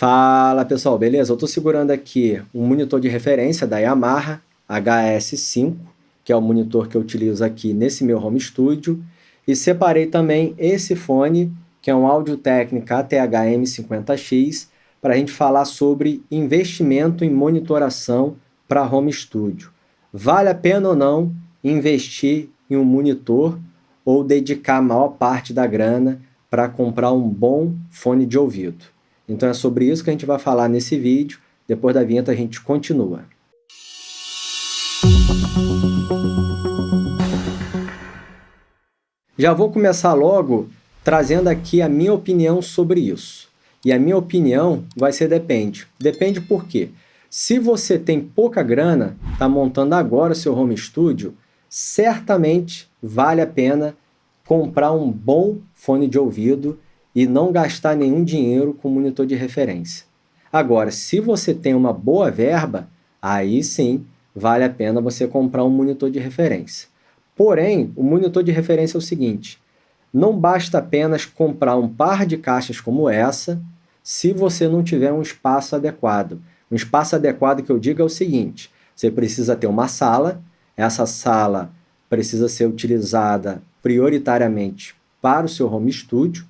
Fala pessoal, beleza? Eu estou segurando aqui um monitor de referência da Yamaha HS5, que é o monitor que eu utilizo aqui nesse meu home studio, e separei também esse fone, que é um Audio-Technica ATH-M50X, para a gente falar sobre investimento em monitoração para home studio. Vale a pena ou não investir em um monitor ou dedicar a maior parte da grana para comprar um bom fone de ouvido? Então é sobre isso que a gente vai falar nesse vídeo. Depois da vinheta a gente continua. Já vou começar logo trazendo aqui a minha opinião sobre isso. E a minha opinião vai ser depende. Depende por quê? Se você tem pouca grana, está montando agora seu home studio, certamente vale a pena comprar um bom fone de ouvido e não gastar nenhum dinheiro com monitor de referência. Agora, se você tem uma boa verba, aí sim vale a pena você comprar um monitor de referência. Porém, o monitor de referência é o seguinte: não basta apenas comprar um par de caixas como essa se você não tiver um espaço adequado. Um espaço adequado que eu digo é o seguinte: você precisa ter uma sala, essa sala precisa ser utilizada prioritariamente para o seu home studio.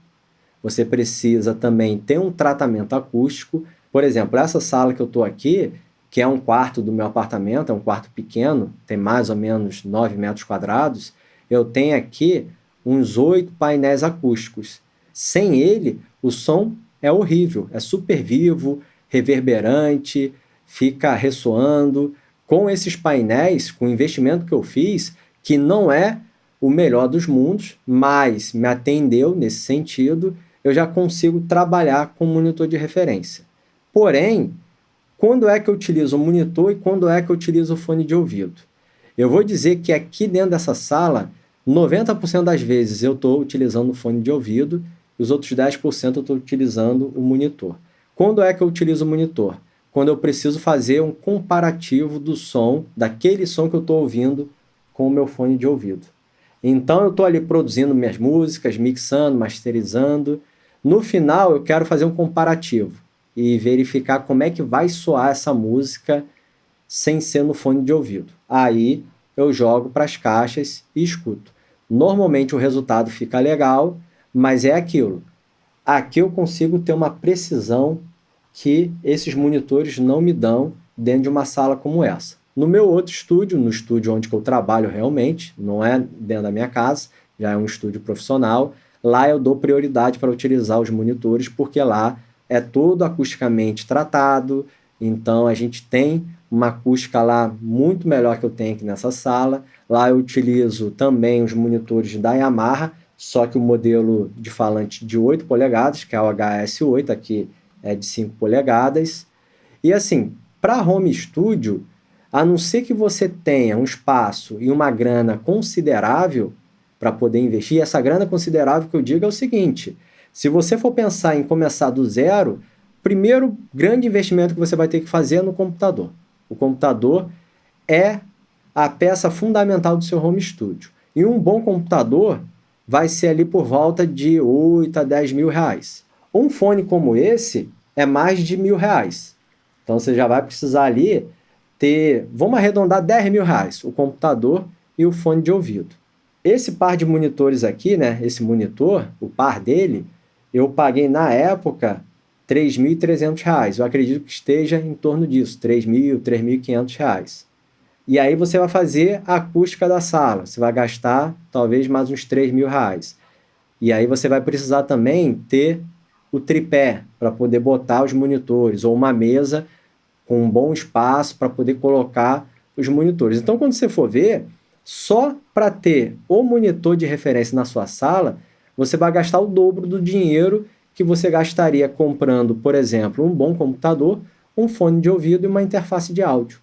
Você precisa também ter um tratamento acústico. Por exemplo, essa sala que eu estou aqui, que é um quarto do meu apartamento, é um quarto pequeno, tem mais ou menos 9 metros quadrados, eu tenho aqui uns 8 painéis acústicos. Sem ele, o som é horrível, é super vivo, reverberante, fica ressoando. Com esses painéis, com o investimento que eu fiz, que não é o melhor dos mundos, mas me atendeu nesse sentido, eu já consigo trabalhar com monitor de referência. Porém, quando é que eu utilizo o monitor e quando é que eu utilizo o fone de ouvido? Eu vou dizer que aqui dentro dessa sala, 90% das vezes eu estou utilizando o fone de ouvido e os outros 10% eu estou utilizando o monitor. Quando é que eu utilizo o monitor? Quando eu preciso fazer um comparativo do som, daquele som que eu estou ouvindo com o meu fone de ouvido. Então, eu estou ali produzindo minhas músicas, mixando, masterizando. No final, eu quero fazer um comparativo e verificar como é que vai soar essa música sem ser no fone de ouvido. Aí, eu jogo para as caixas e escuto. Normalmente, o resultado fica legal, mas é aquilo. Aqui eu consigo ter uma precisão que esses monitores não me dão dentro de uma sala como essa. No meu outro estúdio, no estúdio onde eu trabalho realmente, não é dentro da minha casa, já é um estúdio profissional, lá eu dou prioridade para utilizar os monitores, porque lá é todo acusticamente tratado, então a gente tem uma acústica lá muito melhor que eu tenho aqui nessa sala. Lá eu utilizo também os monitores da Yamaha, só que o modelo de falante de 8 polegadas, que é o HS8, aqui é de 5 polegadas. E assim, para home studio, a não ser que você tenha um espaço e uma grana considerável para poder investir, essa grana considerável que eu digo é o seguinte: se você for pensar em começar do zero, primeiro grande investimento que você vai ter que fazer é no computador. O computador é a peça fundamental do seu home studio. E um bom computador vai ser ali por volta de 8 a 10 mil reais. Um fone como esse é mais de R$ 1.000. Então, você já vai precisar ali ter, vamos arredondar, 10 mil reais, o computador e o fone de ouvido. Esse par de monitores aqui, né, esse monitor, o par dele, eu paguei na época R$ 3.300. Eu acredito que esteja em torno disso, R$ 3.000, R$ 3.500. E aí você vai fazer a acústica da sala, você vai gastar talvez mais uns R$ 3.000. E aí você vai precisar também ter o tripé para poder botar os monitores, ou uma mesa com um bom espaço para poder colocar os monitores. Então, quando você for ver, só para ter o monitor de referência na sua sala, você vai gastar o dobro do dinheiro que você gastaria comprando, por exemplo, um bom computador, um fone de ouvido e uma interface de áudio.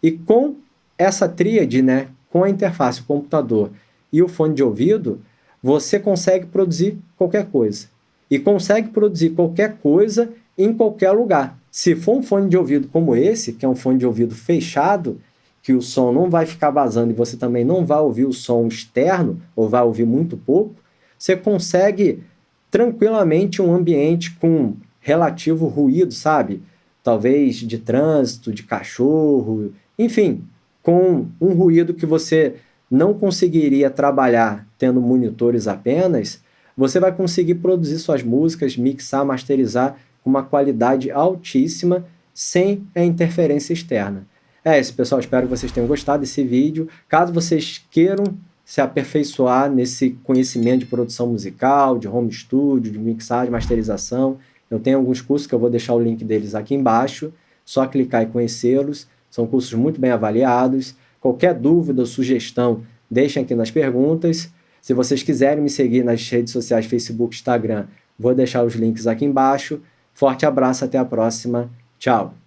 E com essa tríade, né, com a interface, o computador e o fone de ouvido, você consegue produzir qualquer coisa. E consegue produzir qualquer coisa em qualquer lugar. Se for um fone de ouvido como esse, que é um fone de ouvido fechado, que o som não vai ficar vazando e você também não vai ouvir o som externo, ou vai ouvir muito pouco, você consegue tranquilamente um ambiente com relativo ruído, sabe? Talvez de trânsito, de cachorro, enfim, com um ruído que você não conseguiria trabalhar tendo monitores apenas, você vai conseguir produzir suas músicas, mixar, masterizar com uma qualidade altíssima, sem a interferência externa. É isso, pessoal. Espero que vocês tenham gostado desse vídeo. Caso vocês queiram se aperfeiçoar nesse conhecimento de produção musical, de home studio, de mixagem, masterização, eu tenho alguns cursos que eu vou deixar o link deles aqui embaixo. Só clicar e conhecê-los. São cursos muito bem avaliados. Qualquer dúvida ou sugestão, deixem aqui nas perguntas. Se vocês quiserem me seguir nas redes sociais, Facebook, Instagram, vou deixar os links aqui embaixo. Forte abraço, até a próxima. Tchau!